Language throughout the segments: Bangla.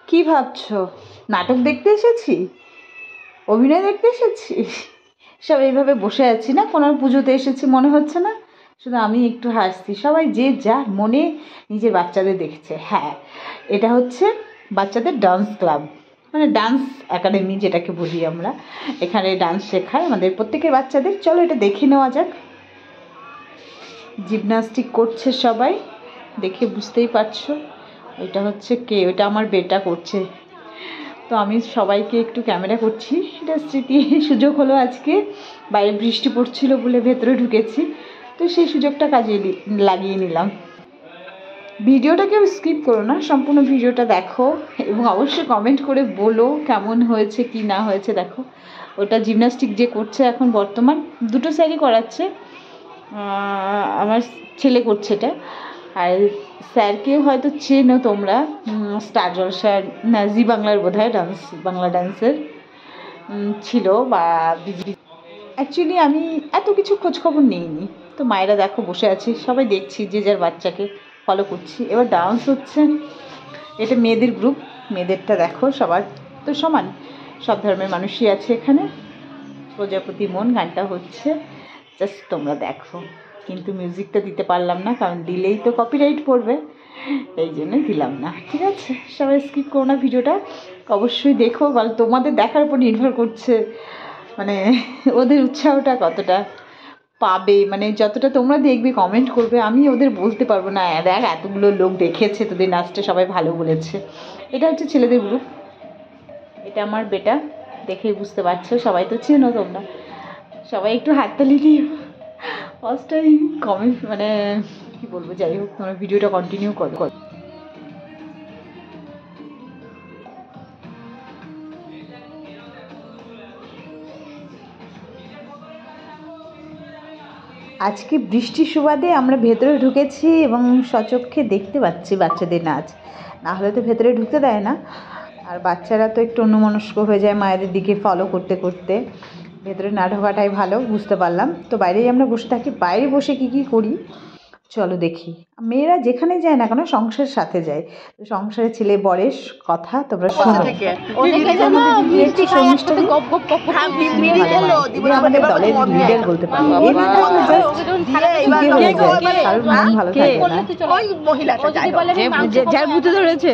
কি ভাবছো? নাটক দেখতে এসেছি, অভিনয় দেখতে এসেছি? সব এইভাবে বসে আছি না, কোনো পুজোতে এসেছি মনে হচ্ছে না? শুধু আমি একটু হাসছি, সবাই যে যার মনে নিজের বাচ্চাদের দেখছে। হ্যাঁ, এটা হচ্ছে বাচ্চাদের ডান্স ক্লাব, মানে ডান্স একাডেমি যেটাকে বলি আমরা। এখানে ডান্স শেখায় আমাদের প্রত্যেকের বাচ্চাদের। চলো এটা দেখে নেওয়া যাক। জিমনাস্টিক করছে সবাই, দেখে বুঝতেই পারছো। এটা হচ্ছে কে? ওটা আমার বেটা করছে। তো আমি সবাইকে একটু ক্যামেরা করছি, এটা স্মৃতি সুযোগ হলো আজকে। বাইরে বৃষ্টি পড়ছিল বলে ভেতরে ঢুকেছি, তো সেই সুযোগটা কাজে লাগিয়ে নিলাম। ভিডিওটা কেউ স্কিপ করো না, সম্পূর্ণ ভিডিওটা দেখো এবং অবশ্যই কমেন্ট করে বলো কেমন হয়েছে কি না হয়েছে। দেখো, ওটা জিমনাস্টিক যে করছে এখন বর্তমান, দুটো স্যারই করাচ্ছে। আমার ছেলে করছে এটা। আর স্যারকে হয়তো চেনো তোমরা, স্টার জলসার না জি বাংলার বোধহয় ডান্স, বাংলা ডান্সের ছিল বা অ্যাকচুয়ালি আমি এত কিছু খোঁজখবর নিইনি। তো মায়েরা দেখো বসে আছি, সবাই দেখছি, যে যার বাচ্চাকে ফলো করছি। এবার ডান্স হচ্ছে, এটা মেয়েদের গ্রুপ। মেয়েদেরটা দেখো, সবার তো সমান, সব ধর্মের মানুষই আছে এখানে। প্রজাপতি মন গানটা হচ্ছে, জাস্ট তোমরা দেখো। কিন্তু মিউজিকটা দিতে পারলাম না, কারণ দিলেই তো কপিরাইট পড়বে, এই জন্যই দিলাম না। ঠিক আছে, সবাই স্কিপ করো না, ভিডিওটা অবশ্যই দেখো। কারণ তোমাদের দেখার উপর নির্ভর করছে মানে ওদের উৎসাহটা কতটা পাবে, মানে যতটা তোমরা দেখবে কমেন্ট করবে, আমি ওদের বলতে পারবো না দেখ এতগুলো লোক দেখেছে তোদের নাচটা, সবাই ভালো বলেছে। এটা হচ্ছে ছেলেদের গ্রুপ, এটা আমার বেটা, দেখেই বুঝতে পারছো। সবাই তো চেনো তোমরা, সবাই একটু হাততালি দিও। ফার্স্ট টাইম কমেন্ট মানে কী বলবো, যাই হোক তোমরা ভিডিওটা কন্টিনিউ করো। আজকে বৃষ্টির সুবাদে আমরা ভেতরে ঢুকেছি এবং সচক্ষে দেখতে পাচ্ছি বাচ্চাদের নাচ, না হলে তো ভেতরে ঢুকতে দেয় না। আর বাচ্চারা তো একটু অন্যমনস্ক হয়ে যায় মায়েদের দিকে ফলো করতে করতে, ভেতরে না ঢোকাটাই ভালো, বুঝতে পারলাম। তো বাইরেই আমরা বসে থাকি, বাইরে বসে কী কী করি চলো দেখি। মেয়েরা যেখানে যায় না কেন সংসারের সাথে যায়, তো সংসারে ছেলে বরের কথা তোমরা শোনো। আমাদের দলের লিডার বলতে পারি, কারোর মন ভালো থাকে না, যার বুঝতে ধরেছে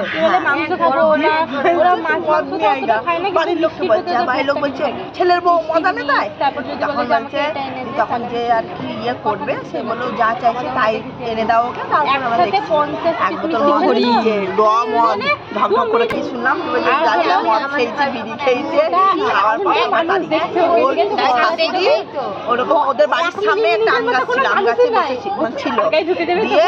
ছেলের বউ মজা নেয়, তখন যে আর কি ইয়ে করবে সে বললো যা চাইছে তাই এনে দাও ওকে। তারপর আমরা দেখছি এক বোতল মদ ঢকঢক করে কি শুনলাম, মদ খেয়েছে, বিড়ি খেয়েছে, খাওয়ার পরে ওরকম ওদের বাড়ির সামনে একটা আম গাছ ছিল, আম গাছে ছিল, দিয়ে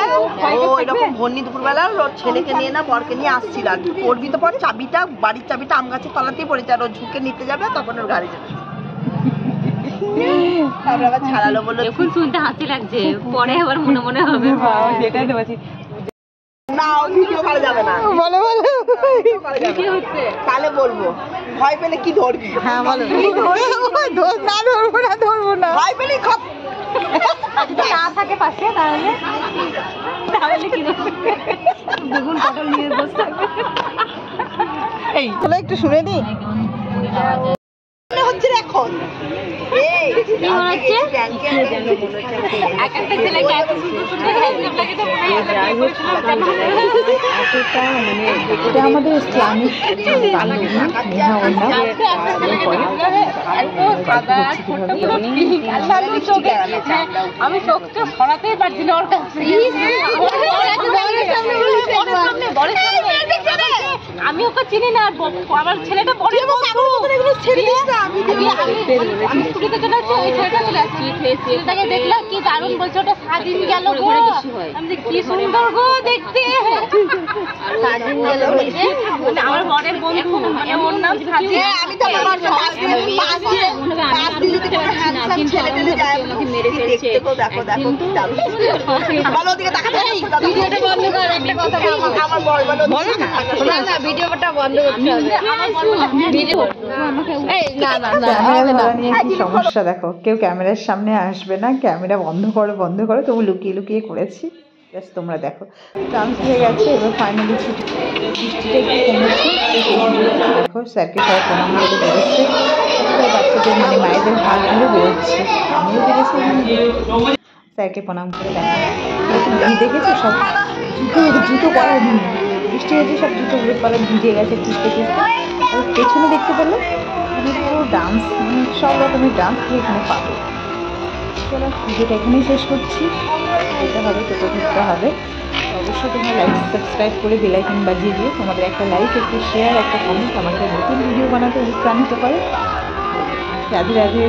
ও এরকম ভর্নি দুপুরবেলা ওর ছেলেকে নিয়ে না বরকে নিয়ে আসছিল। আর কি করবি তো পর চাবিটা, বাড়ির চাবিটা আম গাছের তলাতেই পড়েছে, আর ও ঝুঁকে নিতে যাবে তখন ওর গাড়ি যাবে। তারপরে আবার ছাড়ালো, বললো এখন শুনতে হাসি লাগছে, পরে আবার মনে মনে হবে সেটাই তো বলছি না ভিডিও করা যাবে না। বলো বলো কি হচ্ছে তাহলে বলবো, ভয় পেলে কি ধরবি? হ্যাঁ বলো। না ধরবো না, ভয় পেলে খপ না থাকে পাশে, তাহলে কি দুগুণ পটল নিয়ে বসে থাকবে। এই চলো একটু শুনে নি হচ্ছে এখন এটা আমাদের ইসলামিক আমি চোখটা সরাতেই পারছি না ওর কাছে। আমি ওকে চিনি না, আমার ছেলেটা বড় ছেলেটাকে দেখলাম কি দারুণ বলছে, ওটা স্বাধীন গেল গো, আমি কি সুন্দর গো দেখতে, স্বাধীন গেল বলছে। আমার বরের বন্ধু, মানে ওর নাম স্বাধীন। আমি তো মেরে ফেলছে। ভিডিওটা বন্ধ কর, একটা কথা না, ভিডিওটা বন্ধ করতে হবে। কি সমস্যা দেখো, কেউ ক্যামেরার সামনে আসবে না, ক্যামেরা বন্ধ করো, তবু লুকিয়ে লুকিয়ে করেছি, জাস্ট তোমরা দেখো। ডান্স হয়ে গেছে, এবার ফাইনালি বৃষ্টিটা একটু কমেছে, দেখো স্যারকে সবাই প্রণাম করে বেরোচ্ছে, বাচ্চাদের মানে মায়েদের হাত ধরে বেরোচ্ছে, আমিও বেরোচ্ছি স্যারকে প্রণাম করে। দেখো দেখেছো সব জুতো পরা বৃষ্টি হয়েছে, সব জুতো পালা ভিজে গেছে খুঁজতে খুঁজতে। আর পেছনে দেখতে পেলো মানে পুরো ডান্স, মানে সব রকমের ডান্স এখানে পাবো। চলো ভিডিওটা এখানেই শেষ করছি, যেতে হবে টোটো ধরতে হবে। অবশ্যই তোমরা লাইক সাবস্ক্রাইব করে বেল আইকন বাজিয়ে দিও, তোমাদের একটা লাইক, একটা শেয়ার, একটা কমেন্ট আমাকে নতুন ভিডিও বানাতে অনুপ্রাণিত করে। রাধে রাধে।